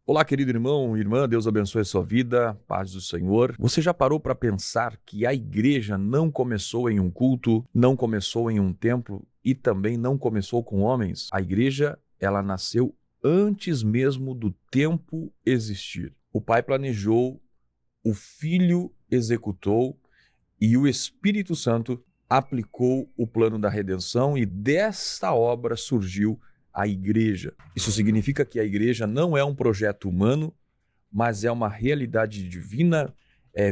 Olá, querido irmão e irmã, Deus abençoe a sua vida, paz do Senhor. Você já parou para pensar que a igreja não começou em um culto, não começou em um templo e também não começou com homens? A igreja, ela nasceu antes mesmo do tempo existir. O Pai planejou, o Filho executou e o Espírito Santo aplicou o plano da redenção, e desta obra surgiu a igreja. Isso significa que a igreja não é um projeto humano, mas é uma realidade divina,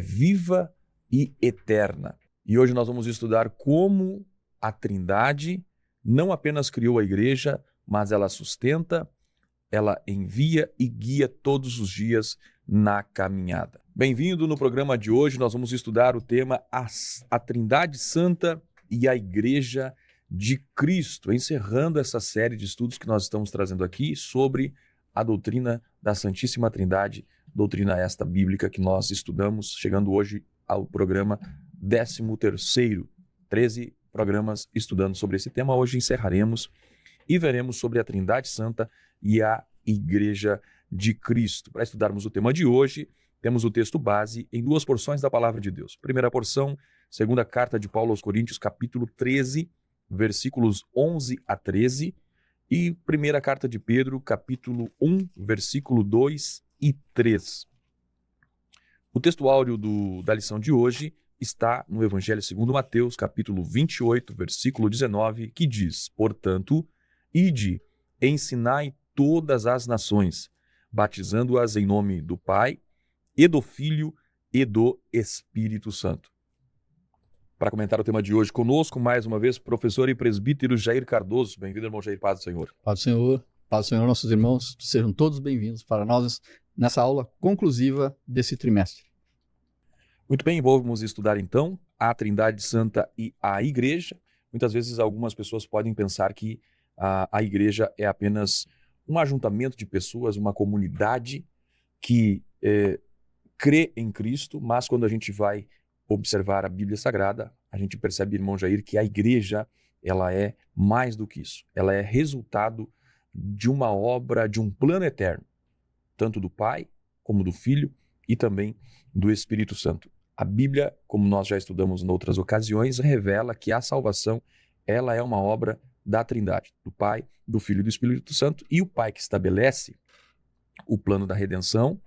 viva e eterna. E hoje nós vamos estudar como a Trindade não apenas criou a igreja, mas ela sustenta, ela envia e guia todos os dias na caminhada. Bem-vindo. No programa de hoje nós vamos estudar o tema a Trindade Santa e a Igreja de Cristo, encerrando essa série de estudos que nós estamos trazendo aqui sobre a doutrina da Santíssima Trindade, doutrina esta bíblica que nós estudamos, chegando hoje ao programa 13º, 13 programas estudando sobre esse tema. Hoje encerraremos e veremos sobre a Trindade Santa e a Igreja de Cristo. Para estudarmos o tema de hoje, temos o texto base em duas porções da Palavra de Deus. Primeira porção, segunda carta de Paulo aos Coríntios, capítulo 13, versículos 11 a 13, e primeira carta de Pedro, capítulo 1, versículo 2 e 3. O texto áureo da lição de hoje está no Evangelho segundo Mateus, capítulo 28, versículo 19, que diz: Portanto, ide, ensinai todas as nações, batizando-as em nome do Pai, e do Filho e do Espírito Santo. Para comentar o tema de hoje conosco, mais uma vez, professor e presbítero Jair Cardoso. Bem-vindo, irmão Jair, paz do Senhor. Paz do Senhor, nossos irmãos, sejam todos bem-vindos para nós nessa aula conclusiva desse trimestre. Muito bem, vamos estudar então a Trindade Santa e a Igreja. Muitas vezes algumas pessoas podem pensar que a Igreja é apenas um ajuntamento de pessoas, uma comunidade que crê em Cristo, mas quando a gente vai observar a Bíblia Sagrada, a gente percebe, irmão Jair, que a igreja, ela é mais do que isso. Ela é resultado de uma obra, de um plano eterno, tanto do Pai, como do Filho e também do Espírito Santo. A Bíblia, como nós já estudamos em outras ocasiões, revela que a salvação, ela é uma obra da Trindade, do Pai, do Filho e do Espírito Santo, e o Pai que estabelece o plano da redenção,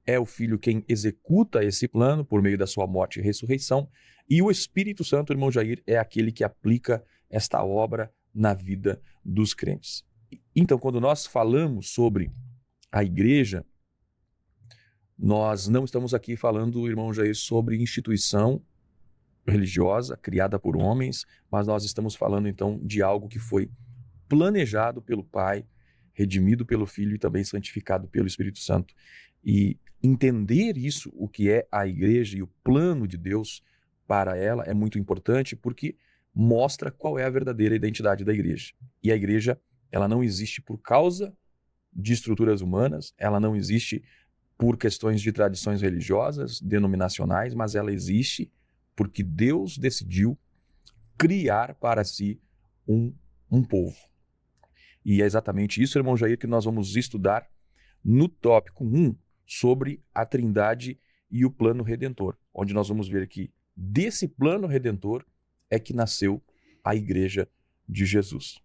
é o Filho quem executa esse plano por meio da sua morte e ressurreição, e o Espírito Santo, irmão Jair, é aquele que aplica esta obra na vida dos crentes. Então, quando nós falamos sobre a igreja, nós não estamos aqui falando, irmão Jair, sobre instituição religiosa criada por homens, mas nós estamos falando então de algo que foi planejado pelo Pai, redimido pelo Filho e também santificado pelo Espírito Santo. E entender isso, o que é a igreja e o plano de Deus para ela, é muito importante porque mostra qual é a verdadeira identidade da igreja. E a igreja, ela não existe por causa de estruturas humanas, ela não existe por questões de tradições religiosas, denominacionais, mas ela existe porque Deus decidiu criar para si um povo. E é exatamente isso, irmão Jair, que nós vamos estudar no tópico 1, sobre a Trindade e o plano redentor, onde nós vamos ver que desse plano redentor é que nasceu a Igreja de Jesus.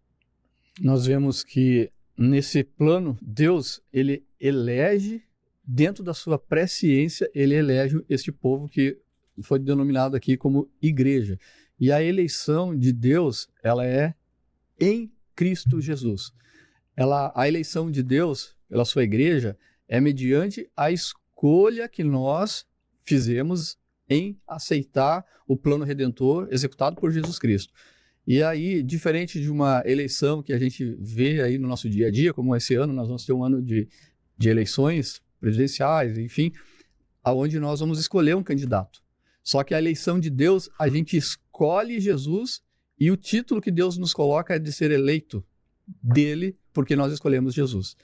Nós vemos que nesse plano, Deus, ele elege, dentro da sua presciência, ele elege este povo que foi denominado aqui como igreja. E a eleição de Deus, ela é em Cristo Jesus. A eleição de Deus pela sua igreja é mediante a escolha que nós fizemos em aceitar o plano redentor executado por Jesus Cristo. E aí, diferente de uma eleição que a gente vê aí no nosso dia a dia, como esse ano, nós vamos ter um ano de eleições presidenciais, enfim, aonde nós vamos escolher um candidato. Só que a eleição de Deus, a gente escolhe Jesus e o título que Deus nos coloca é de ser eleito dele, porque nós escolhemos Jesus.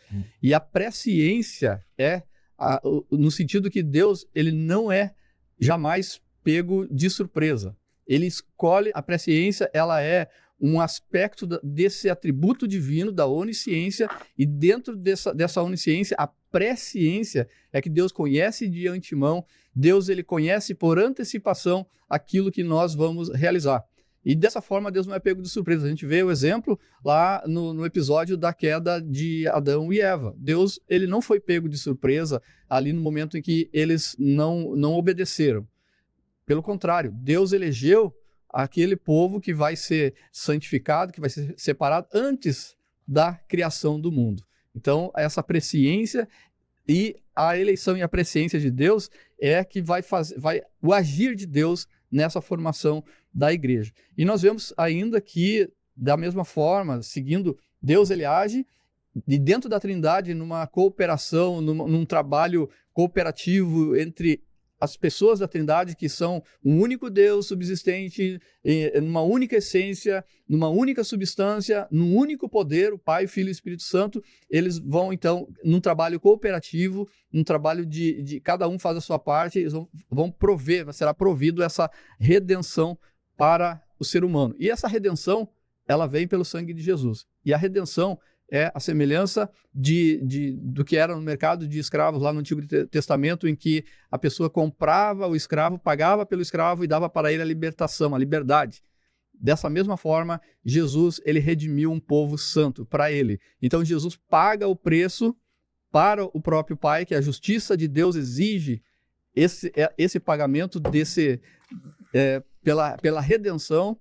E a presciência é no sentido que Deus, ele não é jamais pego de surpresa. Ele escolhe, a presciência, ela é um aspecto desse atributo divino da onisciência, e dentro dessa onisciência, a presciência é que Deus conhece de antemão, Deus ele conhece por antecipação aquilo que nós vamos realizar. E dessa forma Deus não é pego de surpresa. A gente vê o exemplo lá no episódio da queda de Adão e Eva. Deus ele não foi pego de surpresa ali no momento em que eles não obedeceram. Pelo contrário, Deus elegeu aquele povo que vai ser santificado, que vai ser separado antes da criação do mundo. Então, essa presciência e a eleição e a presciência de Deus é que vai o agir de Deus nessa formação da igreja. E nós vemos ainda que, da mesma forma, seguindo, Deus ele age e dentro da Trindade, numa cooperação, num trabalho cooperativo entre as pessoas da Trindade, que são um único Deus subsistente, numa única essência, numa única substância, num único poder, o Pai, o Filho e o Espírito Santo, eles vão, então, num trabalho cooperativo, num trabalho de cada um faz a sua parte, eles vão prover, será provido essa redenção para o ser humano. E essa redenção, ela vem pelo sangue de Jesus. E a redenção é a semelhança do que era no mercado de escravos lá no Antigo Testamento, em que a pessoa comprava o escravo, pagava pelo escravo e dava para ele a libertação, a liberdade. Dessa mesma forma, Jesus ele redimiu um povo santo para ele. Então Jesus paga o preço para o próprio Pai, que a justiça de Deus exige esse pagamento pela redenção.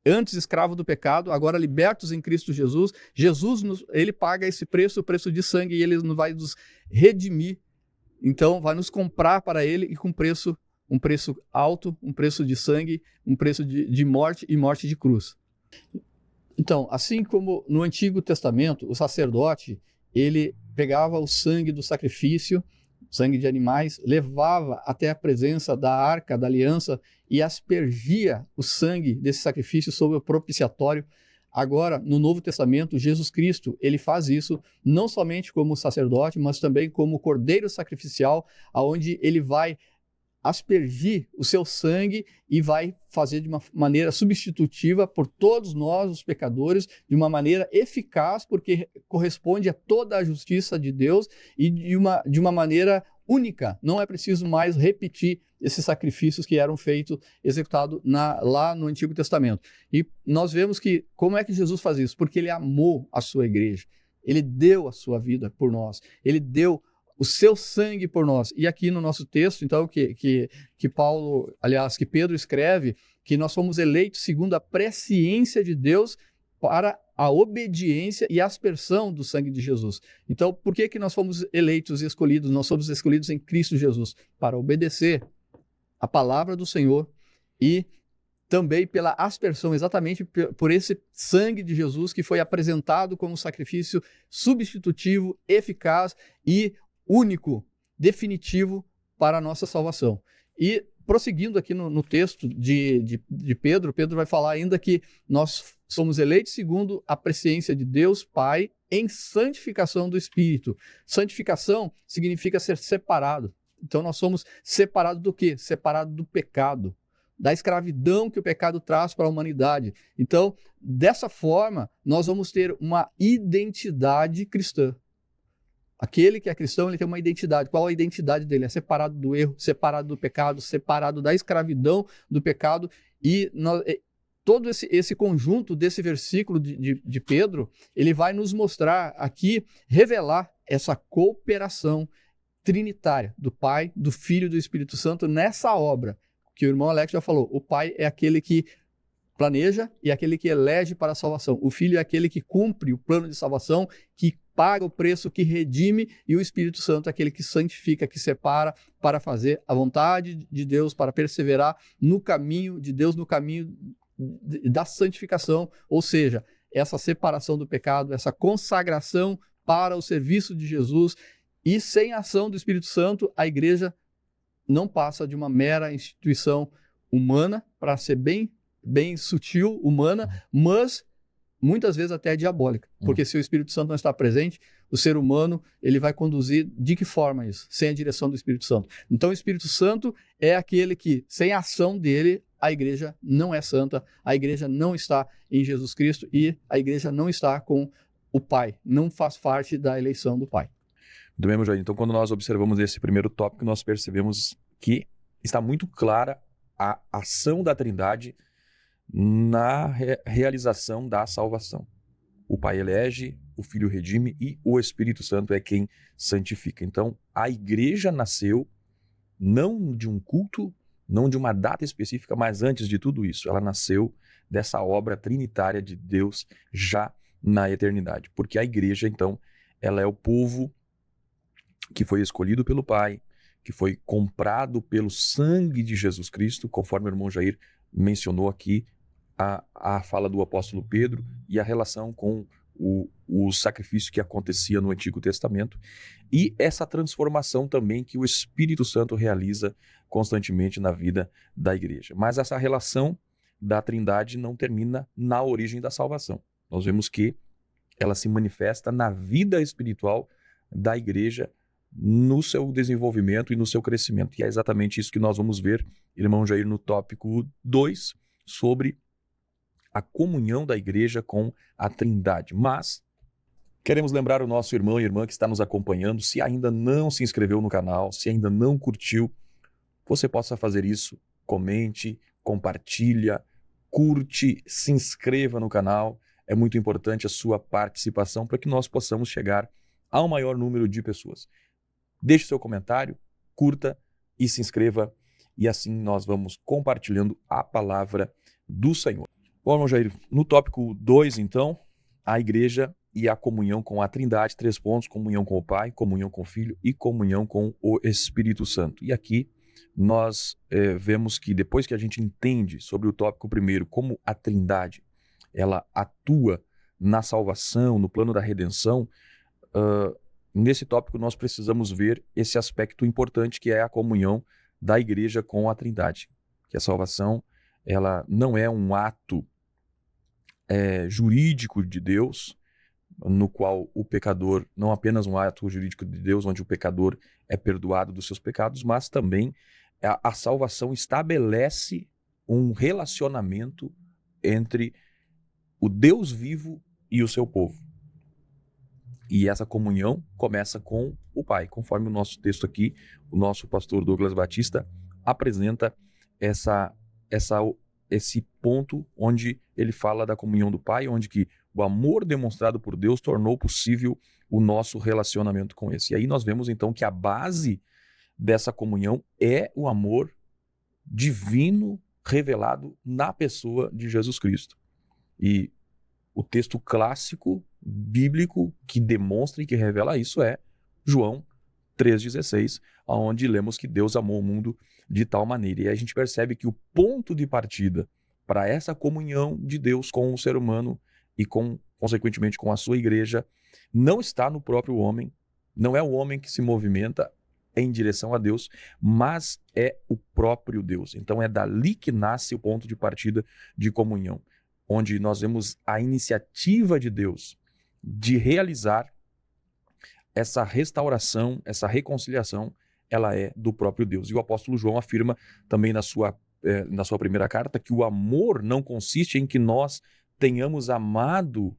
Antes escravo do pecado, agora libertos em Cristo Jesus. Jesus, ele paga esse preço, o preço de sangue, e ele vai nos redimir. Então, vai nos comprar para ele e com um preço alto, um preço de sangue, um preço de morte e morte de cruz. Então, assim como no Antigo Testamento, o sacerdote, ele pegava o sangue do sacrifício, sangue de animais, levava até a presença da arca da aliança e aspergia o sangue desse sacrifício sobre o propiciatório. Agora, no Novo Testamento, Jesus Cristo, ele faz isso não somente como sacerdote, mas também como cordeiro sacrificial, aonde ele vai aspergir o seu sangue e vai fazer de uma maneira substitutiva por todos nós, os pecadores, de uma maneira eficaz, porque corresponde a toda a justiça de Deus e de uma maneira única. Não é preciso mais repetir esses sacrifícios que eram executados lá no Antigo Testamento. E nós vemos que, como é que Jesus faz isso? Porque ele amou a sua igreja. Ele deu a sua vida por nós. Ele deu o seu sangue por nós. E aqui no nosso texto, então, que Pedro escreve, que nós fomos eleitos segundo a presciência de Deus para a obediência e aspersão do sangue de Jesus. Então, por que nós fomos eleitos e escolhidos? Nós somos escolhidos em Cristo Jesus para obedecer a palavra do Senhor e também pela aspersão, exatamente por esse sangue de Jesus que foi apresentado como sacrifício substitutivo, eficaz e único, definitivo para a nossa salvação. E prosseguindo aqui no texto de Pedro, Pedro vai falar ainda que nós somos eleitos segundo a presciência de Deus Pai em santificação do Espírito. Santificação significa ser separado. Então nós somos separados do quê? Separados do pecado, da escravidão que o pecado traz para a humanidade. Então, dessa forma, nós vamos ter uma identidade cristã. Aquele que é cristão, ele tem uma identidade. Qual a identidade dele? É separado do erro, separado do pecado, separado da escravidão do pecado. E todo esse conjunto desse versículo de Pedro, ele vai nos mostrar aqui, revelar essa cooperação trinitária do Pai, do Filho e do Espírito Santo nessa obra, que o irmão Alex já falou. O Pai é aquele que planeja e aquele que elege para a salvação. O Filho é aquele que cumpre o plano de salvação, que paga o preço, que redime, e o Espírito Santo é aquele que santifica, que separa para fazer a vontade de Deus, para perseverar no caminho de Deus, no caminho da santificação, ou seja, essa separação do pecado, essa consagração para o serviço de Jesus. E sem a ação do Espírito Santo, a igreja não passa de uma mera instituição humana, para ser bem sutil, humana, mas muitas vezes até diabólica. Porque se o Espírito Santo não está presente, o ser humano ele vai conduzir de que forma isso? Sem a direção do Espírito Santo. Então o Espírito Santo é aquele que, sem a ação dele, a igreja não é santa, a igreja não está em Jesus Cristo e a igreja não está com o Pai, não faz parte da eleição do Pai. Do mesmo jeito, então, quando nós observamos esse primeiro tópico, nós percebemos que está muito clara a ação da Trindade na realização da salvação. O Pai elege, o Filho redime e o Espírito Santo é quem santifica. Então, a igreja nasceu não de um culto, não de uma data específica, mas antes de tudo isso, ela nasceu dessa obra trinitária de Deus já na eternidade. Porque a igreja, então, ela é o povo que foi escolhido pelo Pai, que foi comprado pelo sangue de Jesus Cristo, conforme o irmão Jair mencionou aqui a fala do apóstolo Pedro e a relação com o sacrifício que acontecia no Antigo Testamento, e essa transformação também que o Espírito Santo realiza constantemente na vida da igreja. Mas essa relação da Trindade não termina na origem da salvação. Nós vemos que ela se manifesta na vida espiritual da igreja, no seu desenvolvimento e no seu crescimento. E é exatamente isso que nós vamos ver, irmão Jair, no tópico 2, sobre a comunhão da igreja com a Trindade. Mas queremos lembrar o nosso irmão e irmã que está nos acompanhando, se ainda não se inscreveu no canal, se ainda não curtiu, você possa fazer isso. Comente, compartilha, curte, se inscreva no canal. É muito importante a sua participação para que nós possamos chegar ao maior número de pessoas. Deixe seu comentário, curta e se inscreva, e assim nós vamos compartilhando a palavra do Senhor. Bom, irmão Jair, no tópico 2, então, a igreja e a comunhão com a Trindade, 3 pontos: comunhão com o Pai, comunhão com o Filho e comunhão com o Espírito Santo. E aqui nós vemos que depois que a gente entende sobre o tópico primeiro, como a Trindade ela atua na salvação, no plano da redenção, nesse tópico nós precisamos ver esse aspecto importante que é a comunhão da igreja com a Trindade. Que a salvação ela não é um ato jurídico de Deus, no qual o pecador, não apenas um ato jurídico de Deus, onde o pecador é perdoado dos seus pecados, mas também a salvação estabelece um relacionamento entre o Deus vivo e o seu povo. E essa comunhão começa com o Pai, conforme o nosso texto aqui, o nosso pastor Douglas Batista apresenta esse ponto onde ele fala da comunhão do Pai, onde que o amor demonstrado por Deus tornou possível o nosso relacionamento com esse. E aí nós vemos então que a base dessa comunhão é o amor divino revelado na pessoa de Jesus Cristo. E o texto clássico bíblico que demonstra e que revela isso é João 3,16, onde lemos que Deus amou o mundo de tal maneira. E aí a gente percebe que o ponto de partida para essa comunhão de Deus com o ser humano e consequentemente com a sua igreja não está no próprio homem, não é o homem que se movimenta em direção a Deus, mas é o próprio Deus. Então é dali que nasce o ponto de partida de comunhão, onde nós vemos a iniciativa de Deus de realizar essa restauração, essa reconciliação, ela é do próprio Deus. E o apóstolo João afirma também na sua primeira carta que o amor não consiste em que nós tenhamos amado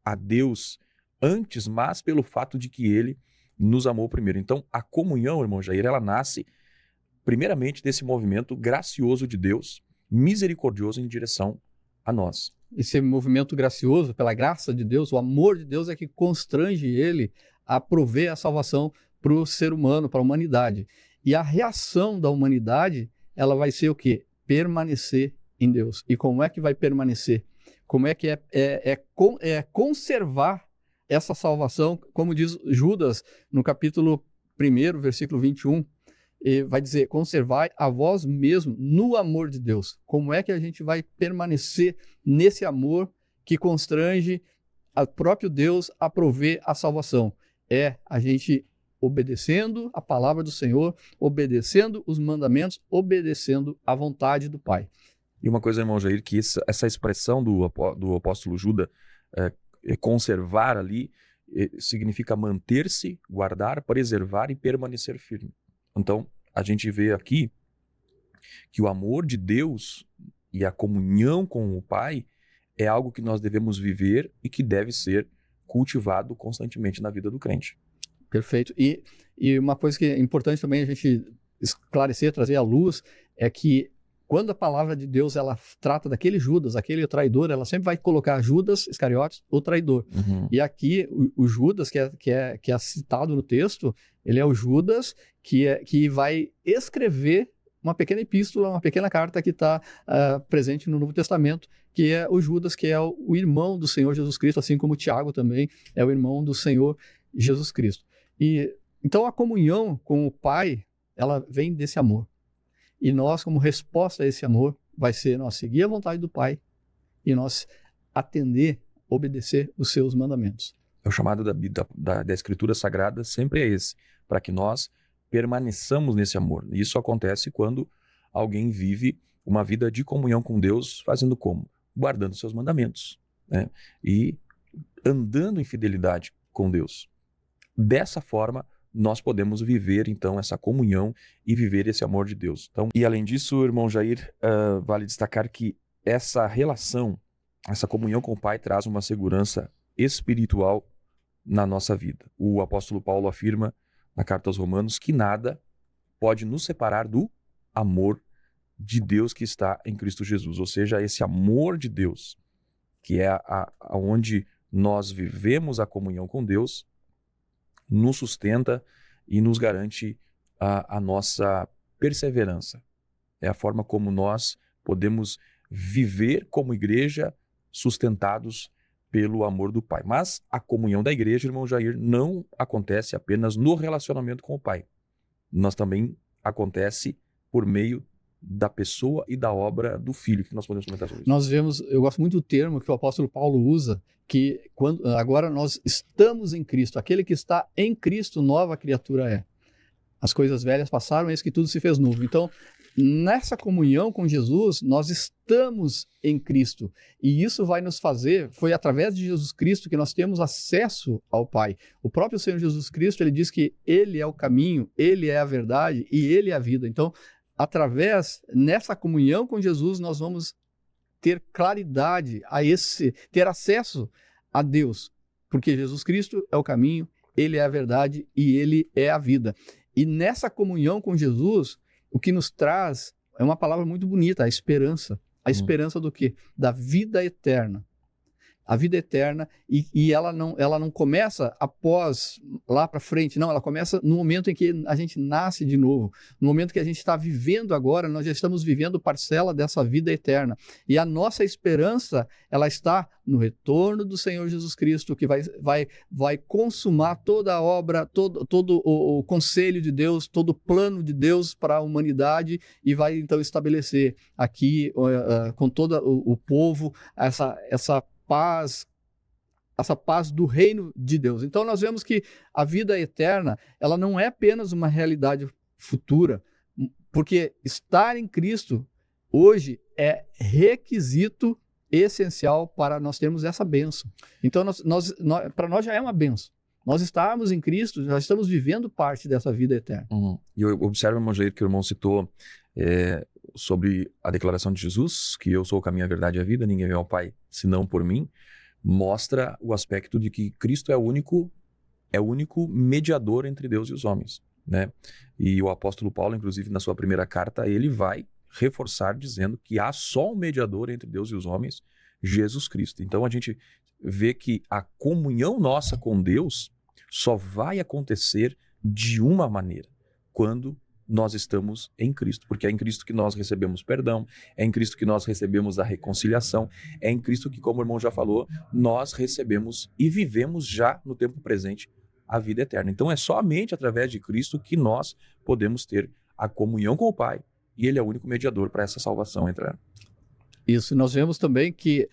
a Deus antes, mas pelo fato de que ele nos amou primeiro. Então, a comunhão, irmão Jair, ela nasce primeiramente desse movimento gracioso de Deus, misericordioso em direção a nós. Esse movimento gracioso, pela graça de Deus, o amor de Deus é que constrange ele a prover a salvação para o ser humano, para a humanidade. E a reação da humanidade, ela vai ser o quê? Permanecer em Deus. E como é que vai permanecer? Como é que é conservar essa salvação? Como diz Judas no capítulo 1, versículo 21, vai dizer, conservai a vós mesmo no amor de Deus. Como é que a gente vai permanecer nesse amor que constrange o próprio Deus a prover a salvação? É a gente obedecendo a palavra do Senhor, obedecendo os mandamentos, obedecendo a vontade do Pai. E uma coisa, irmão Jair, que essa expressão do apóstolo Judas, conservar ali, significa manter-se, guardar, preservar e permanecer firme. Então, a gente vê aqui que o amor de Deus e a comunhão com o Pai é algo que nós devemos viver e que deve ser cultivado constantemente na vida do crente. Perfeito. E uma coisa que é importante também a gente esclarecer, trazer à luz, é que quando a palavra de Deus ela trata daquele Judas, aquele traidor, ela sempre vai colocar Judas Iscariotes, o traidor. Uhum. E aqui o Judas, que é citado no texto, ele é o Judas que vai escrever uma pequena epístola, uma pequena carta que está presente no Novo Testamento, que é o Judas, que é o irmão do Senhor Jesus Cristo, assim como o Tiago também é o irmão do Senhor Jesus Cristo. E então a comunhão com o Pai, ela vem desse amor. E nós, como resposta a esse amor, vai ser nós seguir a vontade do Pai e nós atender, obedecer os seus mandamentos. O chamado da Escritura Sagrada sempre é esse, para que nós permaneçamos nesse amor. E isso acontece quando alguém vive uma vida de comunhão com Deus, fazendo como? Guardando seus mandamentos, né? E andando em fidelidade com Deus. Dessa forma, nós podemos viver, então, essa comunhão e viver esse amor de Deus. Então, e além disso, irmão Jair, vale destacar que essa relação, essa comunhão com o Pai traz uma segurança espiritual na nossa vida. O apóstolo Paulo afirma na carta aos Romanos que nada pode nos separar do amor de Deus que está em Cristo Jesus. Ou seja, esse amor de Deus, que é onde nós vivemos a comunhão com Deus, nos sustenta e nos garante a nossa perseverança. É a forma como nós podemos viver como igreja sustentados pelo amor do Pai. Mas a comunhão da igreja, irmão Jair, não acontece apenas no relacionamento com o Pai. Nós também acontece por meio da pessoa e da obra do Filho, que nós podemos comentar sobre isso. Nós vemos, eu gosto muito do termo que o apóstolo Paulo usa, que agora nós estamos em Cristo. Aquele que está em Cristo, nova criatura é. As coisas velhas passaram, eis que tudo se fez novo. Então, nessa comunhão com Jesus, nós estamos em Cristo. E isso vai nos fazer, foi através de Jesus Cristo que nós temos acesso ao Pai. O próprio Senhor Jesus Cristo, ele diz que Ele é o caminho, Ele é a verdade e Ele é a vida. Então, nessa comunhão com Jesus, nós vamos ter claridade ter acesso a Deus, porque Jesus Cristo é o caminho, Ele é a verdade e Ele é a vida. E nessa comunhão com Jesus, o que nos traz é uma palavra muito bonita, a esperança. A esperança do quê? Da vida eterna. A vida eterna, e ela não começa após, lá para frente, não, ela começa no momento em que a gente nasce de novo, no momento que a gente está vivendo agora, nós já estamos vivendo parcela dessa vida eterna, e a nossa esperança, ela está no retorno do Senhor Jesus Cristo, que vai consumar toda a obra, todo o conselho de Deus, todo o plano de Deus para a humanidade, e vai então estabelecer aqui, com todo o povo, essa paz do reino de Deus. Então nós vemos que a vida eterna, ela não é apenas uma realidade futura, porque estar em Cristo hoje é requisito essencial para nós termos essa bênção. Então para nós já é uma bênção. Nós estarmos em Cristo, já estamos vivendo parte dessa vida eterna. E eu observo, irmão Jair, que o irmão citou sobre a declaração de Jesus, que eu sou o caminho, a verdade e a vida, ninguém vem ao Pai senão por mim, mostra o aspecto de que Cristo é o único mediador entre Deus e os homens, né? E o apóstolo Paulo, inclusive, na sua primeira carta, ele vai reforçar dizendo que há só um mediador entre Deus e os homens, Jesus Cristo. Então a gente vê que a comunhão nossa com Deus só vai acontecer de uma maneira, quando nós estamos em Cristo, porque é em Cristo que nós recebemos perdão, é em Cristo que nós recebemos a reconciliação, é em Cristo que, como o irmão já falou, nós recebemos e vivemos já no tempo presente a vida eterna. Então é somente através de Cristo que nós podemos ter a comunhão com o Pai, e Ele é o único mediador para essa salvação entrar. Isso, nós vemos também que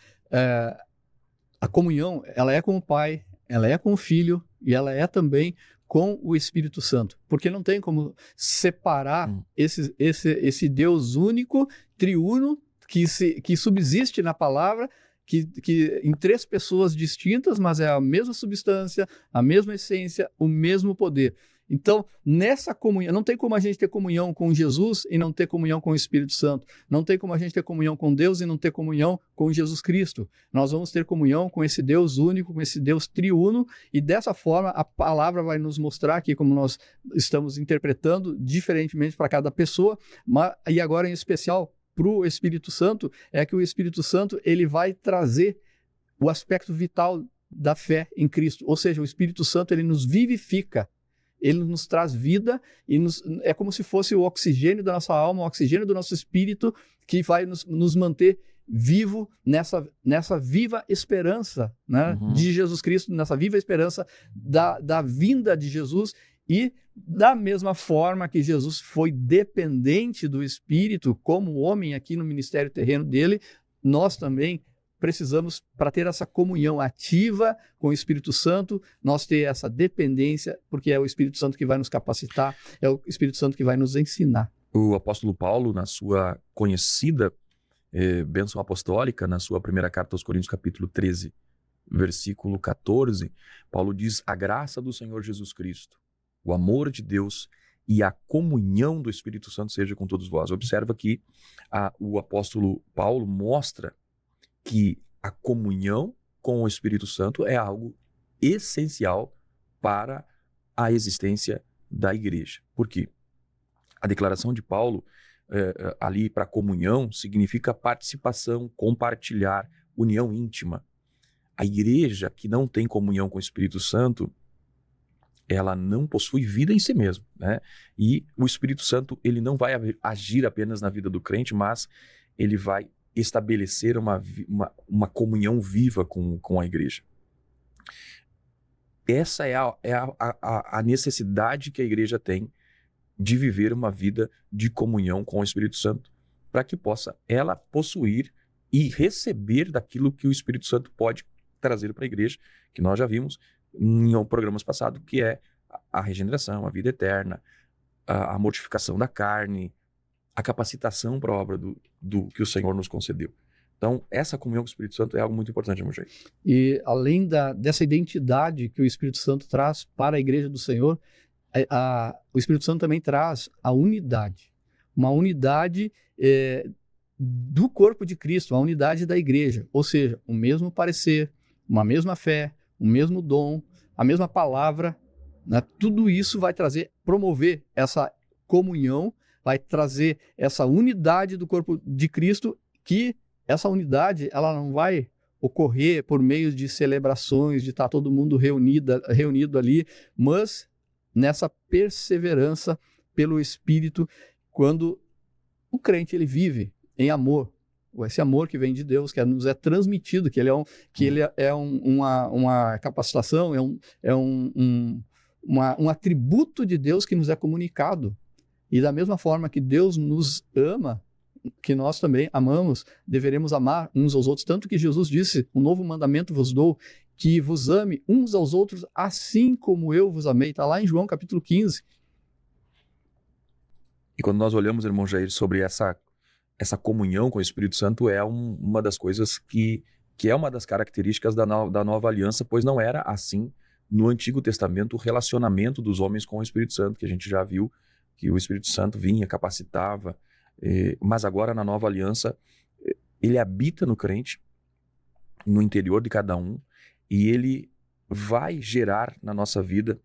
a comunhão, ela é com o Pai, ela é com o Filho e ela é também com o Espírito Santo, porque não tem como separar esse Deus único, triuno, que subsiste na palavra, que em três pessoas distintas, mas é a mesma substância, a mesma essência, o mesmo poder. Então, nessa comunhão, não tem como a gente ter comunhão com Jesus e não ter comunhão com o Espírito Santo. Não tem como a gente ter comunhão com Deus e não ter comunhão com Jesus Cristo. Nós vamos ter comunhão com esse Deus único, com esse Deus triuno, e dessa forma a palavra vai nos mostrar aqui como nós estamos interpretando diferentemente para cada pessoa, e agora em especial para o Espírito Santo, é que o Espírito Santo ele vai trazer o aspecto vital da fé em Cristo. Ou seja, o Espírito Santo ele nos vivifica. Ele nos traz vida e é como se fosse o oxigênio da nossa alma, o oxigênio do nosso espírito, que vai nos manter vivo nessa viva esperança, né, de Jesus Cristo, nessa viva esperança da vinda de Jesus. E da mesma forma que Jesus foi dependente do Espírito, como homem aqui no ministério terreno dele, nós também precisamos, para ter essa comunhão ativa com o Espírito Santo, nós ter essa dependência, porque é o Espírito Santo que vai nos capacitar, é o Espírito Santo que vai nos ensinar. O apóstolo Paulo, na sua conhecida bênção apostólica, na sua primeira carta aos Coríntios, capítulo 13, versículo 14, Paulo diz: a graça do Senhor Jesus Cristo, o amor de Deus e a comunhão do Espírito Santo seja com todos vós. Observa que o apóstolo Paulo mostra que a comunhão com o Espírito Santo é algo essencial para a existência da igreja. Por quê? A declaração de Paulo ali para comunhão significa participação, compartilhar, união íntima. A igreja que não tem comunhão com o Espírito Santo, ela não possui vida em si mesma, né? E o Espírito Santo ele não vai agir apenas na vida do crente, mas ele vai estabelecer uma comunhão viva com a igreja. Essa é a necessidade que a igreja tem de viver uma vida de comunhão com o Espírito Santo, para que possa ela possuir e receber daquilo que o Espírito Santo pode trazer para a igreja, que nós já vimos em programas passados, que é a regeneração, a vida eterna, a mortificação da carne, a capacitação para a obra do que o Senhor nos concedeu. Então, essa comunhão com o Espírito Santo é algo muito importante, meu jeito. E além dessa identidade que o Espírito Santo traz para a igreja do Senhor, o Espírito Santo também traz a unidade. Uma unidade do corpo de Cristo, a unidade da igreja. Ou seja, o mesmo parecer, uma mesma fé, o mesmo dom, a mesma palavra, né? Tudo isso vai promover essa comunhão, vai trazer essa unidade do corpo de Cristo, que essa unidade ela não vai ocorrer por meio de celebrações, de estar todo mundo reunido ali, mas nessa perseverança pelo Espírito, quando o crente ele vive em amor, esse amor que vem de Deus, que nos é transmitido, que ele é uma capacitação, é um atributo de Deus que nos é comunicado. E da mesma forma que Deus nos ama, que nós também amamos, deveremos amar uns aos outros. Tanto que Jesus disse: um novo mandamento vos dou, que vos ame uns aos outros, assim como eu vos amei. Está lá em João capítulo 15. E quando nós olhamos, irmão Jair, sobre essa comunhão com o Espírito Santo, é uma das coisas que é uma das características da nova aliança, pois não era assim no Antigo Testamento o relacionamento dos homens com o Espírito Santo, que a gente já viu que o Espírito Santo vinha, capacitava, mas agora na nova aliança ele habita no crente, no interior de cada um, e ele vai gerar na nossa vida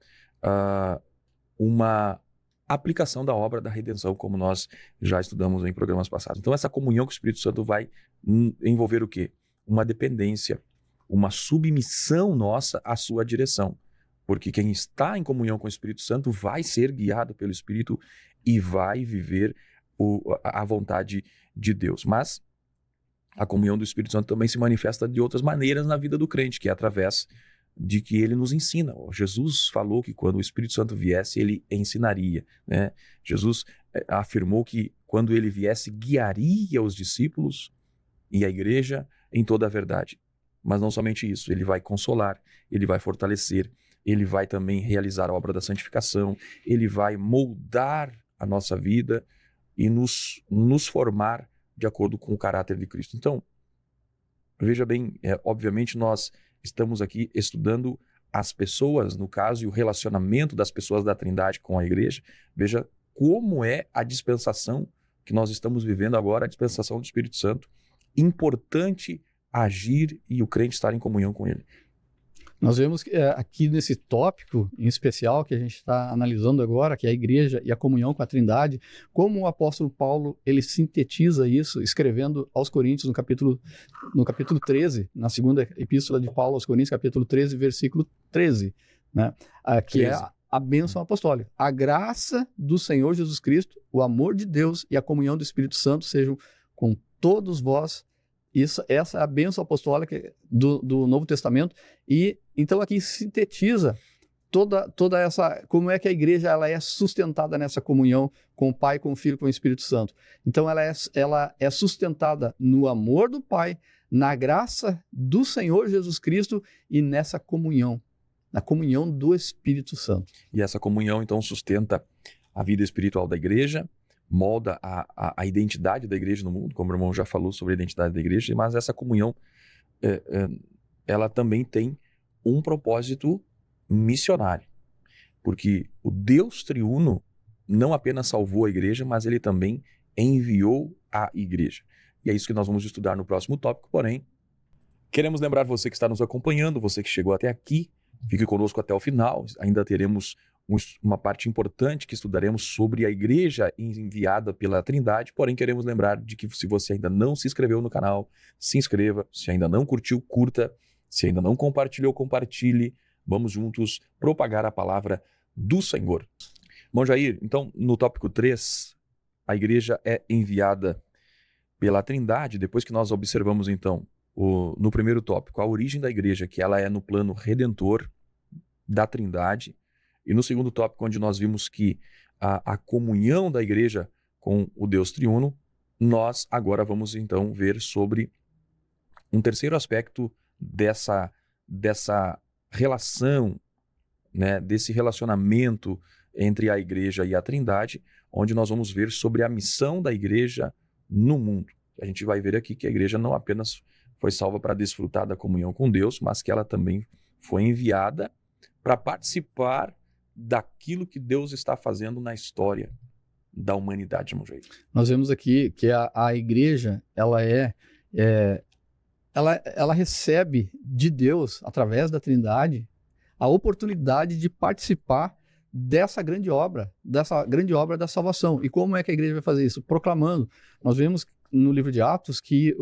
uma aplicação da obra da redenção, como nós já estudamos em programas passados. Então essa comunhão com o Espírito Santo vai envolver o quê? Uma dependência, uma submissão nossa à sua direção. Porque quem está em comunhão com o Espírito Santo vai ser guiado pelo Espírito e vai viver a vontade de Deus. Mas a comunhão do Espírito Santo também se manifesta de outras maneiras na vida do crente, que é através de que ele nos ensina. Jesus falou que quando o Espírito Santo viesse, ele ensinaria, né? Jesus afirmou que quando ele viesse, guiaria os discípulos e a igreja em toda a verdade. Mas não somente isso, ele vai consolar, ele vai fortalecer, ele vai também realizar a obra da santificação, ele vai moldar a nossa vida e nos formar de acordo com o caráter de Cristo. Então, veja bem, obviamente nós estamos aqui estudando as pessoas, no caso, e o relacionamento das pessoas da Trindade com a igreja, veja como é a dispensação que nós estamos vivendo agora, a dispensação do Espírito Santo. Importante agir e o crente estar em comunhão com ele. Nós vemos que aqui nesse tópico em especial que a gente está analisando agora, que é a igreja e a comunhão com a Trindade, como o apóstolo Paulo ele sintetiza isso, escrevendo aos Coríntios no capítulo 13, na segunda epístola de Paulo aos Coríntios, capítulo 13, versículo 13, né? Que 13. É a bênção apostólica. A graça do Senhor Jesus Cristo, o amor de Deus e a comunhão do Espírito Santo sejam com todos vós. Essa é a bênção apostólica do Novo Testamento. E então aqui sintetiza toda essa, como é que a igreja ela é sustentada nessa comunhão com o Pai, com o Filho, com o Espírito Santo. Então ela é sustentada no amor do Pai, na graça do Senhor Jesus Cristo e nessa comunhão, na comunhão do Espírito Santo. E essa comunhão então sustenta a vida espiritual da igreja, molda a identidade da igreja no mundo, como o irmão já falou sobre a identidade da igreja, mas essa comunhão, ela também tem um propósito missionário, porque o Deus triuno não apenas salvou a igreja, mas ele também enviou a igreja. E é isso que nós vamos estudar no próximo tópico, porém, queremos lembrar você que está nos acompanhando, você que chegou até aqui, fique conosco até o final, ainda teremos uma parte importante que estudaremos sobre a igreja enviada pela Trindade, porém queremos lembrar de que se você ainda não se inscreveu no canal, se inscreva, se ainda não curtiu, curta, se ainda não compartilhou, compartilhe, vamos juntos propagar a palavra do Senhor. Bom, Jair, então no tópico 3, a igreja é enviada pela Trindade, depois que nós observamos então no primeiro tópico a origem da igreja, que ela é no plano redentor da Trindade, e no segundo tópico, onde nós vimos que a comunhão da igreja com o Deus triuno, nós agora vamos então ver sobre um terceiro aspecto dessa relação, né, desse relacionamento entre a igreja e a Trindade, onde nós vamos ver sobre a missão da igreja no mundo. A gente vai ver aqui que a igreja não apenas foi salva para desfrutar da comunhão com Deus, mas que ela também foi enviada para participar daquilo que Deus está fazendo na história da humanidade, irmão Jair. Nós vemos aqui que a igreja, ela recebe de Deus, através da Trindade, a oportunidade de participar dessa grande obra da salvação. E como é que a igreja vai fazer isso? Proclamando. Nós vemos no livro de Atos que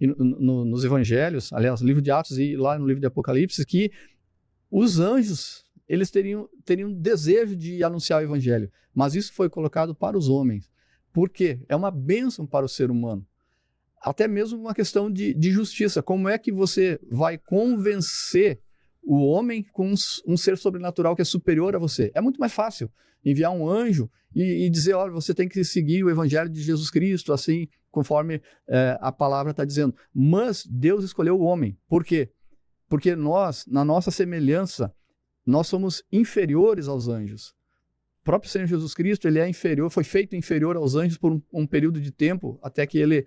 nos evangelhos, aliás, no livro de Atos e lá no livro de Apocalipse, que os anjos eles teriam desejo de anunciar o evangelho, mas isso foi colocado para os homens. Por quê? É uma bênção para o ser humano. Até mesmo uma questão de justiça. Como é que você vai convencer o homem com um ser sobrenatural que é superior a você? É muito mais fácil enviar um anjo e dizer, olha, você tem que seguir o evangelho de Jesus Cristo, assim, conforme a palavra está dizendo. Mas Deus escolheu o homem. Por quê? Porque nós, na nossa semelhança, nós somos inferiores aos anjos. O próprio Senhor Jesus Cristo, ele é inferior, foi feito inferior aos anjos por um período de tempo, até que ele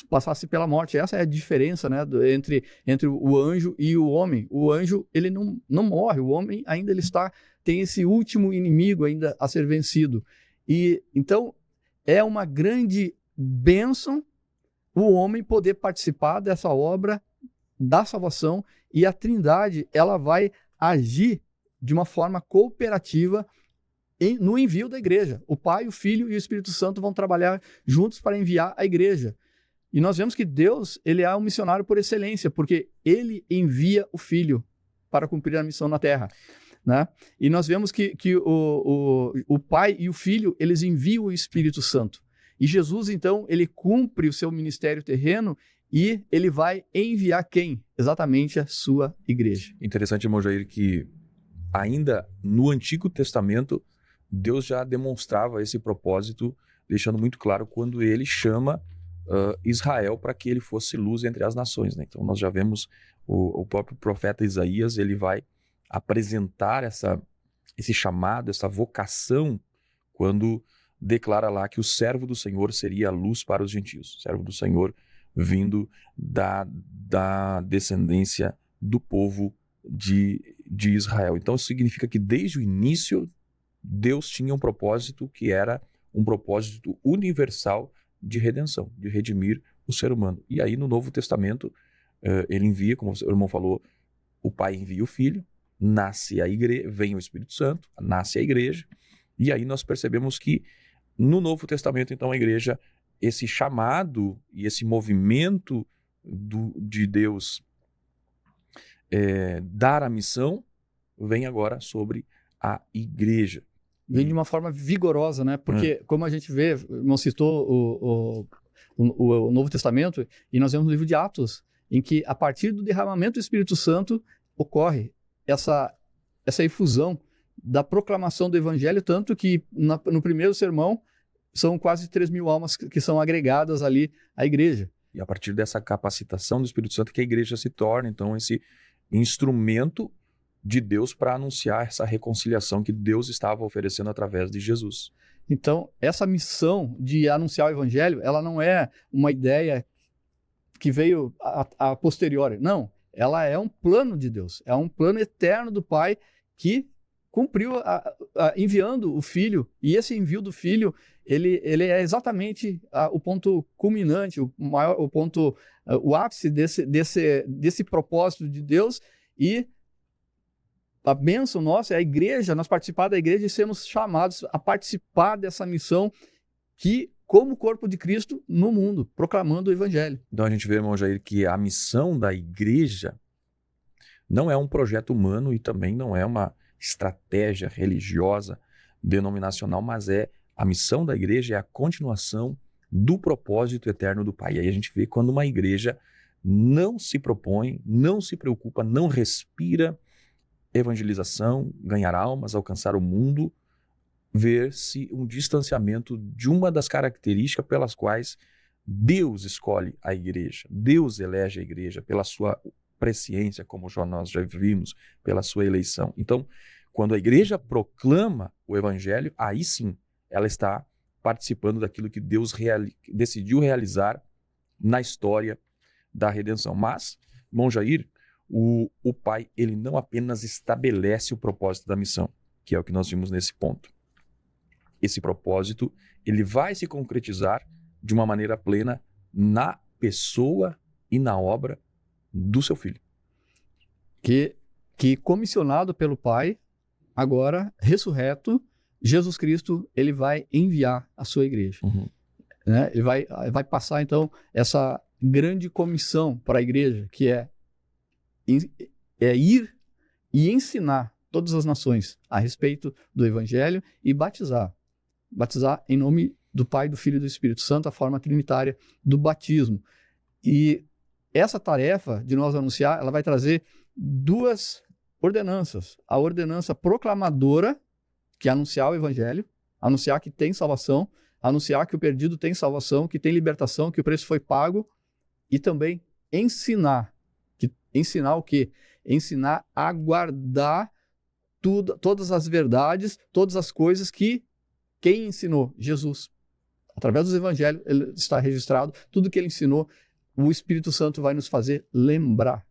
passasse pela morte. Essa é a diferença, né, entre o anjo e o homem. O anjo, ele não morre, o homem ainda tem esse último inimigo ainda a ser vencido. E então é uma grande bênção o homem poder participar dessa obra da salvação, e a Trindade, ela vai agir de uma forma cooperativa no envio da igreja. O Pai, o Filho e o Espírito Santo vão trabalhar juntos para enviar a igreja. E nós vemos que Deus, ele é um missionário por excelência, porque ele envia o Filho para cumprir a missão na Terra, né? E nós vemos que o Pai e o Filho, eles enviam o Espírito Santo. E Jesus, então, ele cumpre o seu ministério terreno e ele vai enviar quem? Exatamente a sua igreja. Interessante, irmão Jair, que ainda no Antigo Testamento, Deus já demonstrava esse propósito, deixando muito claro quando ele chama Israel para que ele fosse luz entre as nações, né? Então nós já vemos o próprio profeta Isaías, ele vai apresentar esse chamado, essa vocação, quando declara lá que o servo do Senhor seria a luz para os gentios, o servo do Senhor vindo da descendência do povo de de Israel. Então isso significa que desde o início Deus tinha um propósito que era um propósito universal de redenção, de redimir o ser humano. E aí no Novo Testamento ele envia, como o irmão falou, o Pai envia o Filho, nasce a igreja, vem o Espírito Santo, nasce a igreja, e aí nós percebemos que no Novo Testamento, então, a igreja, esse chamado e esse movimento de Deus dar a missão, vem agora sobre a igreja. Vem de uma forma vigorosa, né? Porque, como a gente vê, não citou o Novo Testamento, e nós vemos no livro de Atos, em que, a partir do derramamento do Espírito Santo, ocorre essa efusão da proclamação do Evangelho, tanto que no primeiro sermão são quase 3.000 almas que são agregadas ali à igreja. E a partir dessa capacitação do Espírito Santo que a igreja se torna, então, esse instrumento de Deus para anunciar essa reconciliação que Deus estava oferecendo através de Jesus. Então, essa missão de anunciar o Evangelho, ela não é uma ideia que veio a posteriori. Não, ela é um plano de Deus, é um plano eterno do Pai que cumpriu enviando o Filho, e esse envio do Filho, ele é exatamente o ponto culminante, o ápice desse propósito de Deus, e a bênção nossa é a igreja, nós participar da igreja e sermos chamados a participar dessa missão que, como corpo de Cristo no mundo, proclamando o Evangelho. Então a gente vê, irmão Jair, que a missão da igreja não é um projeto humano e também não é uma estratégia religiosa, denominacional, mas a missão da igreja é a continuação do propósito eterno do Pai. E aí a gente vê quando uma igreja não se propõe, não se preocupa, não respira evangelização, ganhar almas, alcançar o mundo, ver-se um distanciamento de uma das características pelas quais Deus escolhe a igreja, Deus elege a igreja pela sua presciência, como nós já vimos, pela sua eleição. Então, quando a igreja proclama o evangelho, aí sim, ela está participando daquilo que Deus decidiu realizar na história da redenção. Mas, irmão Jair, o Pai, ele não apenas estabelece o propósito da missão, que é o que nós vimos nesse ponto. Esse propósito, ele vai se concretizar de uma maneira plena na pessoa e na obra do seu Filho. Que comissionado pelo Pai, agora ressurreto, Jesus Cristo, ele vai enviar a sua igreja. Uhum. Né? Ele vai passar, então, essa grande comissão para a igreja, que é ir e ensinar todas as nações a respeito do Evangelho e batizar em nome do Pai, do Filho e do Espírito Santo, a forma trinitária do batismo. E essa tarefa de nós anunciar, ela vai trazer duas ordenanças. A ordenança proclamadora, que é anunciar o Evangelho, anunciar que tem salvação, anunciar que o perdido tem salvação, que tem libertação, que o preço foi pago, e também ensinar. Ensinar o quê? Ensinar a guardar todas as verdades, todas as coisas que quem ensinou? Jesus. Através dos evangelhos, ele está registrado, tudo que ele ensinou, o Espírito Santo vai nos fazer lembrar.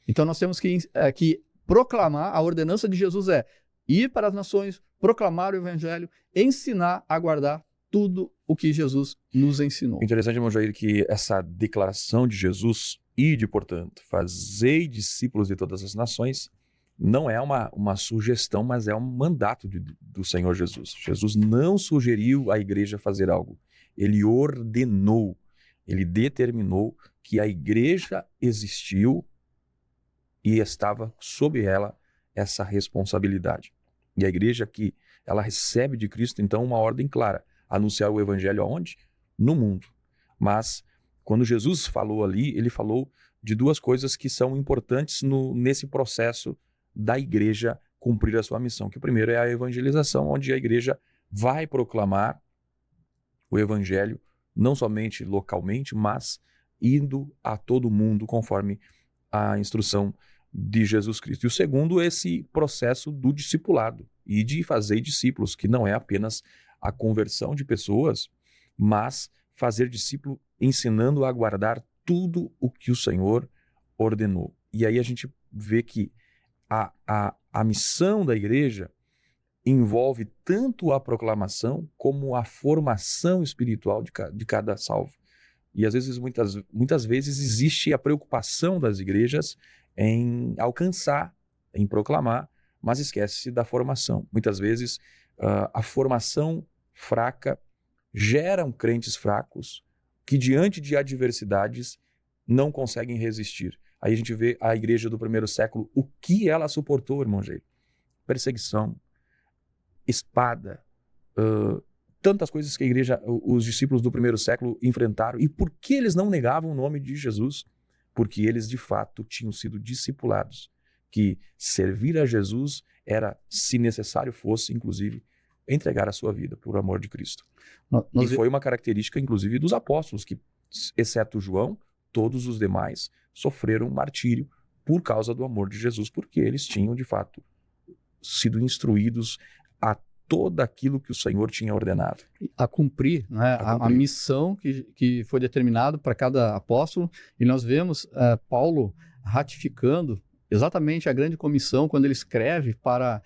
Então nós temos que proclamar, a ordenança de Jesus é ir para as nações, proclamar o evangelho, ensinar a guardar tudo o que Jesus nos ensinou. Interessante, irmão Jair, que essa declaração de Jesus, ide, portanto, fazei discípulos de todas as nações, não é uma sugestão, mas é um mandato do Senhor Jesus. Jesus não sugeriu à igreja fazer algo. Ele ordenou, ele determinou que a igreja existiu e estava sob ela essa responsabilidade. E a igreja que ela recebe de Cristo, então, uma ordem clara: anunciar o evangelho aonde? No mundo. Mas, quando Jesus falou ali, ele falou de duas coisas que são importantes nesse processo da igreja cumprir a sua missão. Que o primeiro é a evangelização, onde a igreja vai proclamar o evangelho, não somente localmente, mas indo a todo mundo, conforme a instrução de Jesus Cristo. E o segundo, esse processo do discipulado e de fazer discípulos, que não é apenas a conversão de pessoas, mas fazer discípulo ensinando a guardar tudo o que o Senhor ordenou. E aí a gente vê que a missão da igreja envolve tanto a proclamação como a formação espiritual de cada salvo. E às vezes, muitas vezes, existe a preocupação das igrejas em alcançar, em proclamar, mas esquece-se da formação. Muitas vezes, a formação fraca gera crentes fracos que, diante de adversidades, não conseguem resistir. Aí a gente vê a igreja do primeiro século, o que ela suportou, irmão Jair? Perseguição, espada, tantas coisas que os discípulos do primeiro século enfrentaram. E por que eles não negavam o nome de Jesus? Porque eles, de fato, tinham sido discipulados. Que servir a Jesus era, se necessário fosse, inclusive, entregar a sua vida por amor de Cristo. E foi uma característica, inclusive, dos apóstolos, que, exceto João, todos os demais sofreram martírio por causa do amor de Jesus, porque eles tinham, de fato, sido instruídos a todo aquilo que o Senhor tinha ordenado. A cumprir, né? A missão que foi determinada para cada apóstolo. E nós vemos Paulo ratificando exatamente a grande comissão quando ele escreve para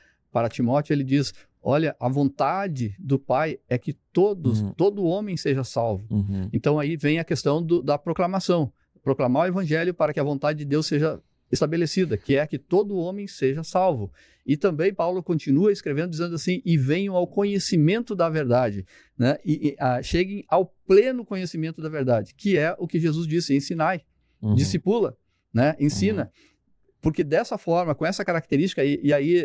Timóteo. Ele diz: olha, a vontade do Pai é que todo homem seja salvo. Então aí vem a questão da proclamação. Proclamar o evangelho para que a vontade de Deus seja estabelecida, que é que todo homem seja salvo. E também Paulo continua escrevendo dizendo assim: e venham ao conhecimento da verdade, né? Cheguem ao pleno conhecimento da verdade, que é o que Jesus disse: ensinai, discipula, né? Ensina. Porque dessa forma, com essa característica, e aí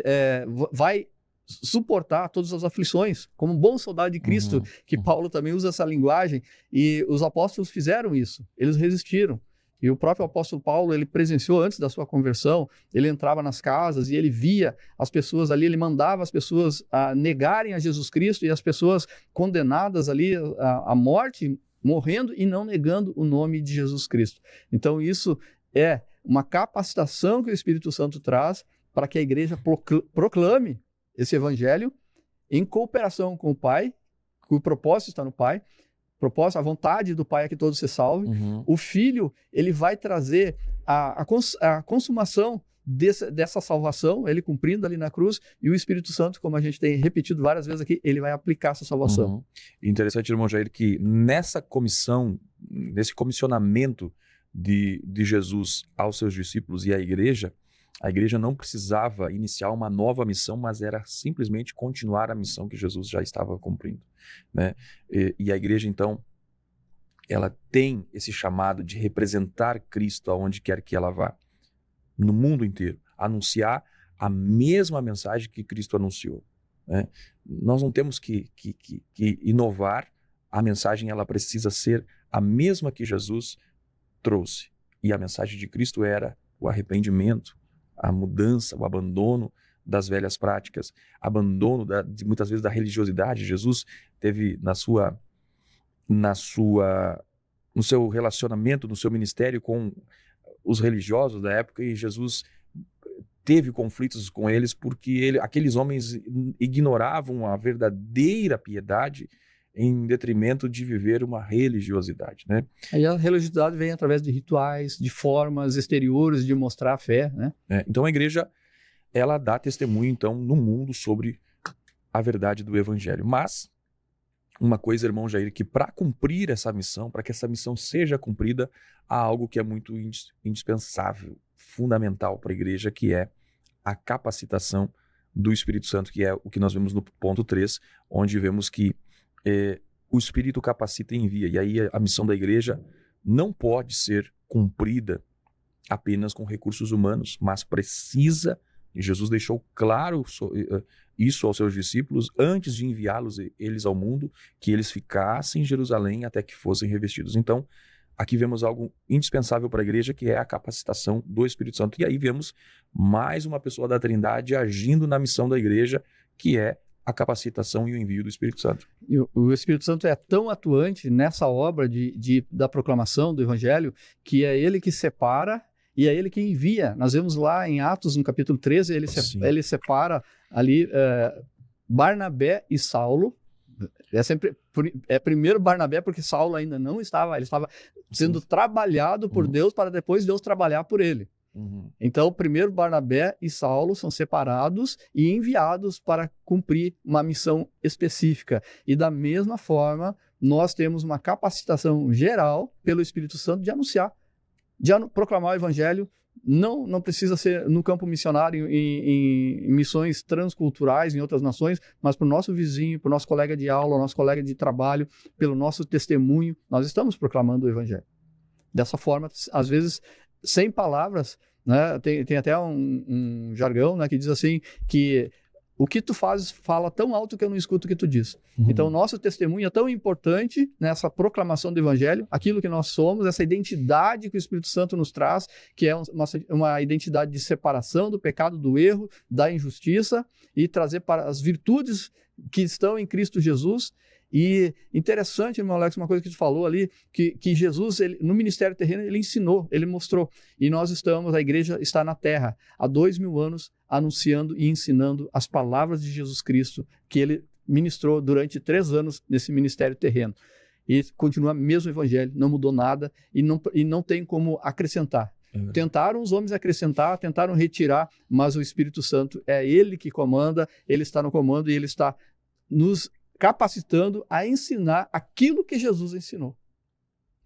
vai suportar todas as aflições, como um bom soldado de Cristo, que Paulo também usa essa linguagem, e os apóstolos fizeram isso, eles resistiram. E o próprio apóstolo Paulo, ele presenciou antes da sua conversão, ele entrava nas casas e ele via as pessoas ali, ele mandava as pessoas a negarem a Jesus Cristo, e as pessoas condenadas ali à morte, morrendo e não negando o nome de Jesus Cristo. Então isso é uma capacitação que o Espírito Santo traz para que a igreja proclame esse evangelho em cooperação com o Pai, que o propósito está no Pai, a vontade do Pai é que todos se salvem. O Filho, ele vai trazer a consumação dessa salvação, ele cumprindo ali na cruz, e o Espírito Santo, como a gente tem repetido várias vezes aqui, ele vai aplicar essa salvação. Interessante, irmão Jair, que nessa comissão, nesse comissionamento de Jesus aos seus discípulos e à igreja, a igreja não precisava iniciar uma nova missão, mas era simplesmente continuar a missão que Jesus já estava cumprindo, né? E a igreja, então, ela tem esse chamado de representar Cristo aonde quer que ela vá, no mundo inteiro, anunciar a mesma mensagem que Cristo anunciou, né? Nós não temos que inovar, a mensagem ela precisa ser a mesma que Jesus trouxe. E a mensagem de Cristo era o arrependimento, a mudança, o abandono das velhas práticas, abandono muitas vezes da religiosidade. Jesus teve no seu relacionamento, no seu ministério com os religiosos da época, e Jesus teve conflitos com eles porque aqueles homens ignoravam a verdadeira piedade em detrimento de viver uma religiosidade, né? Aí a religiosidade vem através de rituais, de formas exteriores de mostrar a fé, né? Então a igreja, ela dá testemunho, então, no mundo sobre a verdade do evangelho. Mas, uma coisa, irmão Jair, que para cumprir essa missão, para que essa missão seja cumprida, há algo que é muito indispensável, fundamental para a igreja, que é a capacitação do Espírito Santo, que é o que nós vemos no ponto 3, onde vemos que o Espírito capacita e envia. E aí a missão da igreja não pode ser cumprida apenas com recursos humanos, mas precisa, e Jesus deixou claro isso aos seus discípulos antes de enviá-los eles ao mundo, que eles ficassem em Jerusalém até que fossem revestidos. Então, aqui vemos algo indispensável para a igreja, que é a capacitação do Espírito Santo. E aí vemos mais uma pessoa da Trindade agindo na missão da igreja, que é a capacitação e o envio do Espírito Santo. E o Espírito Santo é tão atuante nessa obra da proclamação do Evangelho, que é ele que separa e é ele que envia. Nós vemos lá em Atos, no capítulo 13, ele separa ali Barnabé e Saulo. Primeiro Barnabé, porque Saulo ainda não estava, ele estava sendo trabalhado por Deus para depois Deus trabalhar por ele. Então, primeiro Barnabé e Saulo são separados e enviados para cumprir uma missão específica. E da mesma forma, nós temos uma capacitação geral pelo Espírito Santo de anunciar, de proclamar o evangelho. Não precisa ser no campo missionário, em missões transculturais em outras nações, mas para o nosso vizinho, para o nosso colega de aula, nosso colega de trabalho, pelo nosso testemunho, nós estamos proclamando o evangelho. Dessa forma, às vezes, sem palavras, né? Tem até um jargão, né, que diz assim, que o que tu fazes fala tão alto que eu não escuto o que tu diz. Então, o nosso testemunho é tão importante nessa proclamação do evangelho, aquilo que nós somos, essa identidade que o Espírito Santo nos traz, que é uma identidade de separação do pecado, do erro, da injustiça, e trazer para as virtudes que estão em Cristo Jesus. E interessante, irmão Alex, uma coisa que tu falou ali, que Jesus, no ministério terreno, ele ensinou, ele mostrou. E nós a igreja está na terra, há 2000 anos, anunciando e ensinando as palavras de Jesus Cristo, que ele ministrou durante 3 anos nesse ministério terreno. E continua o mesmo evangelho, não mudou nada e não tem como acrescentar. Tentaram os homens acrescentar, tentaram retirar, mas o Espírito Santo é ele que comanda, ele está no comando e ele está nos capacitando a ensinar aquilo que Jesus ensinou.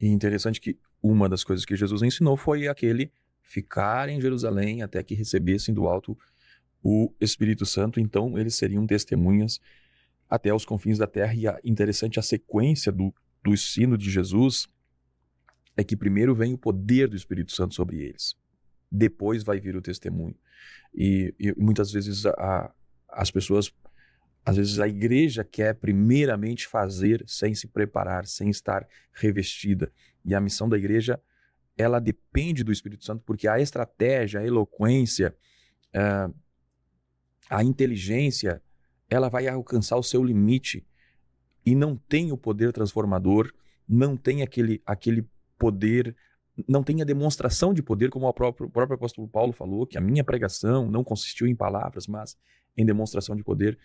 E interessante que uma das coisas que Jesus ensinou foi aquele ficar em Jerusalém até que recebessem do alto o Espírito Santo, então eles seriam testemunhas até os confins da terra. E interessante a sequência do ensino de Jesus é que primeiro vem o poder do Espírito Santo sobre eles, depois vai vir o testemunho. E muitas vezes as pessoas, às vezes a igreja quer primeiramente fazer sem se preparar, sem estar revestida. E a missão da igreja, ela depende do Espírito Santo, porque a estratégia, a eloquência, a inteligência, ela vai alcançar o seu limite e não tem o poder transformador, não tem aquele poder, não tem a demonstração de poder, como o próprio apóstolo Paulo falou, que a minha pregação não consistiu em palavras, mas em demonstração de poder.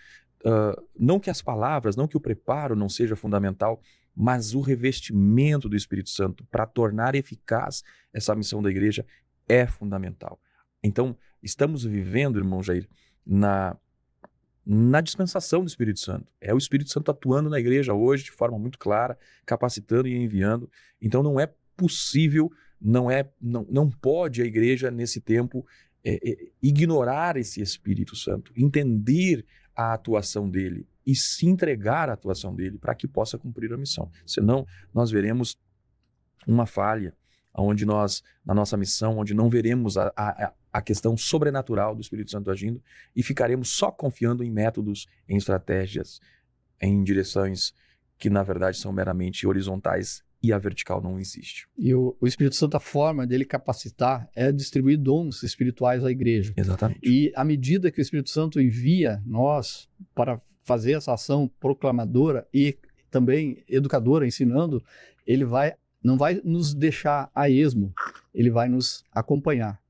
Não que as palavras, não que o preparo não seja fundamental, mas o revestimento do Espírito Santo para tornar eficaz essa missão da igreja é fundamental. Então, estamos vivendo, irmão Jair, na dispensação do Espírito Santo. É o Espírito Santo atuando na igreja hoje de forma muito clara, capacitando e enviando. Então, não é possível, não pode a igreja nesse tempo ignorar esse Espírito Santo, entender a atuação dele e se entregar à atuação dele para que possa cumprir a missão. Senão, nós veremos uma falha onde nós, na nossa missão, onde não veremos a questão sobrenatural do Espírito Santo agindo e ficaremos só confiando em métodos, em estratégias, em direções que, na verdade, são meramente horizontais e a vertical não existe. E o Espírito Santo, a forma dele capacitar é distribuir dons espirituais à igreja. Exatamente. E à medida que o Espírito Santo envia nós para fazer essa ação proclamadora e também educadora, ensinando, ele não vai nos deixar a esmo, ele vai nos acompanhar,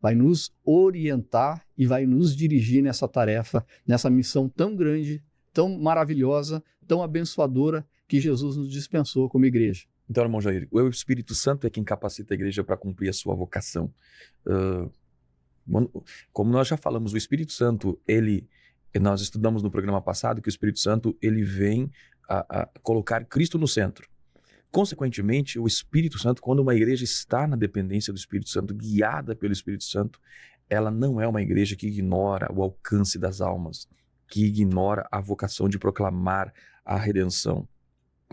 vai nos orientar e vai nos dirigir nessa tarefa, nessa missão tão grande, tão maravilhosa, tão abençoadora que Jesus nos dispensou como igreja. Então, irmão Jair, o Espírito Santo é quem capacita a igreja para cumprir a sua vocação. Como nós já falamos, o Espírito Santo, nós estudamos no programa passado que o Espírito Santo ele vem a colocar Cristo no centro. Consequentemente, o Espírito Santo, quando uma igreja está na dependência do Espírito Santo, guiada pelo Espírito Santo, ela não é uma igreja que ignora o alcance das almas, que ignora a vocação de proclamar a redenção.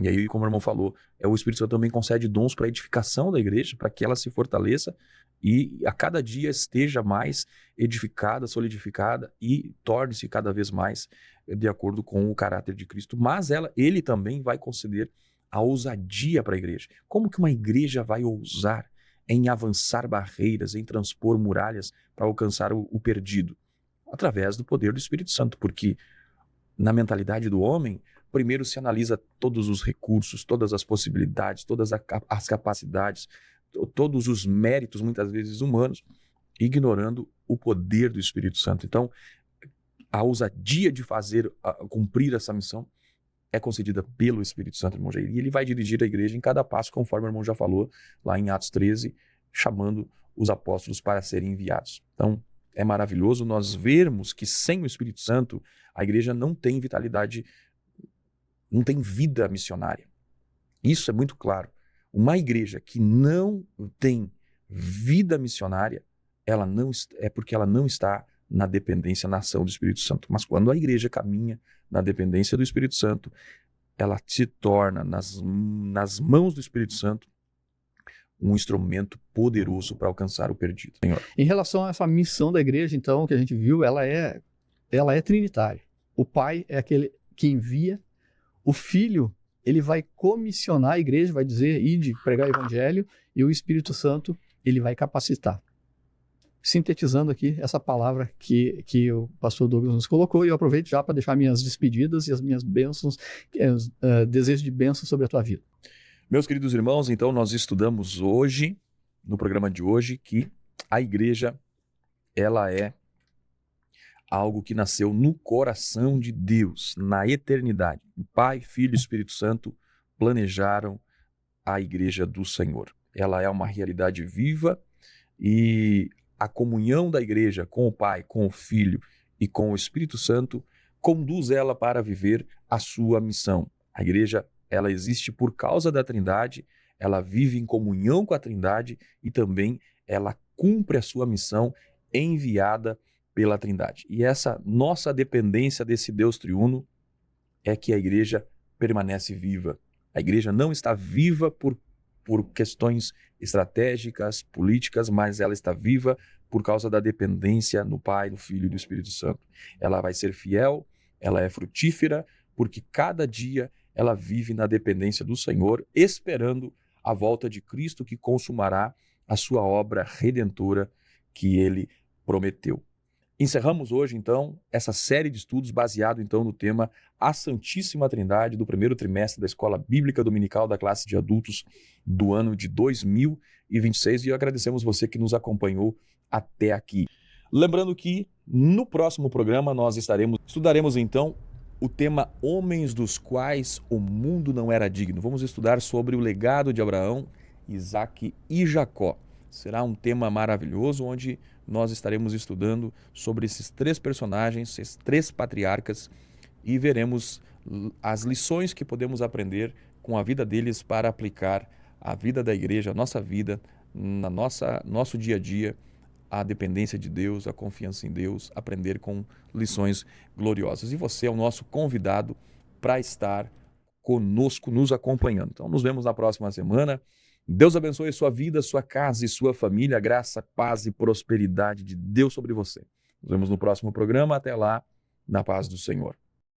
E aí, como o irmão falou, o Espírito Santo também concede dons para a edificação da igreja, para que ela se fortaleça e a cada dia esteja mais edificada, solidificada e torne-se cada vez mais de acordo com o caráter de Cristo. Mas ele também vai conceder a ousadia para a igreja. Como que uma igreja vai ousar em avançar barreiras, em transpor muralhas para alcançar o perdido? Através do poder do Espírito Santo, porque na mentalidade do homem, primeiro se analisa todos os recursos, todas as possibilidades, todas as capacidades, todos os méritos, muitas vezes humanos, ignorando o poder do Espírito Santo. Então, a ousadia de cumprir essa missão é concedida pelo Espírito Santo, irmão Jair. E ele vai dirigir a igreja em cada passo, conforme o irmão já falou, lá em Atos 13, chamando os apóstolos para serem enviados. Então, é maravilhoso nós vermos que sem o Espírito Santo, a igreja não tem vitalidade, não tem vida missionária. Isso é muito claro. Uma igreja que não tem vida missionária, ela não é porque ela não está na dependência, na ação do Espírito Santo. Mas quando a igreja caminha na dependência do Espírito Santo, ela se torna nas mãos do Espírito Santo um instrumento poderoso para alcançar o perdido. Senhor. Em relação a essa missão da igreja, então, que a gente viu, ela é trinitária. O Pai é aquele que envia, o Filho, ele vai comissionar a igreja, vai dizer, ide pregar o evangelho, e o Espírito Santo, ele vai capacitar. Sintetizando aqui essa palavra que o pastor Douglas nos colocou, e eu aproveito já para deixar minhas despedidas e as minhas bênçãos, desejos de bênçãos sobre a tua vida. Meus queridos irmãos, então nós estudamos hoje, no programa de hoje, que a igreja, ela é algo que nasceu no coração de Deus, na eternidade. O Pai, Filho e Espírito Santo planejaram a igreja do Senhor. Ela é uma realidade viva e a comunhão da igreja com o Pai, com o Filho e com o Espírito Santo conduz ela para viver a sua missão. A igreja, ela existe por causa da Trindade, ela vive em comunhão com a Trindade e também ela cumpre a sua missão enviada pela Trindade. E essa nossa dependência desse Deus triuno é que a igreja permanece viva. A igreja não está viva por questões estratégicas, políticas, mas ela está viva por causa da dependência no Pai, no Filho e do Espírito Santo. Ela vai ser fiel, ela é frutífera, porque cada dia ela vive na dependência do Senhor, esperando a volta de Cristo que consumará a sua obra redentora que ele prometeu. Encerramos hoje, então, essa série de estudos baseado, então, no tema A Santíssima Trindade do primeiro trimestre da Escola Bíblica Dominical da classe de adultos do ano de 2026 e agradecemos você que nos acompanhou até aqui. Lembrando que no próximo programa nós estudaremos, então, o tema Homens dos quais o mundo não era digno. Vamos estudar sobre o legado de Abraão, Isaque e Jacó. Será um tema maravilhoso, onde nós estaremos estudando sobre esses três personagens, esses três patriarcas, e veremos as lições que podemos aprender com a vida deles para aplicar a vida da igreja, a nossa vida, nosso dia a dia, a dependência de Deus, a confiança em Deus, aprender com lições gloriosas. E você é o nosso convidado para estar conosco, nos acompanhando. Então, nos vemos na próxima semana. Deus abençoe sua vida, sua casa e sua família. Graça, paz e prosperidade de Deus sobre você. Nos vemos no próximo programa. Até lá, na paz do Senhor.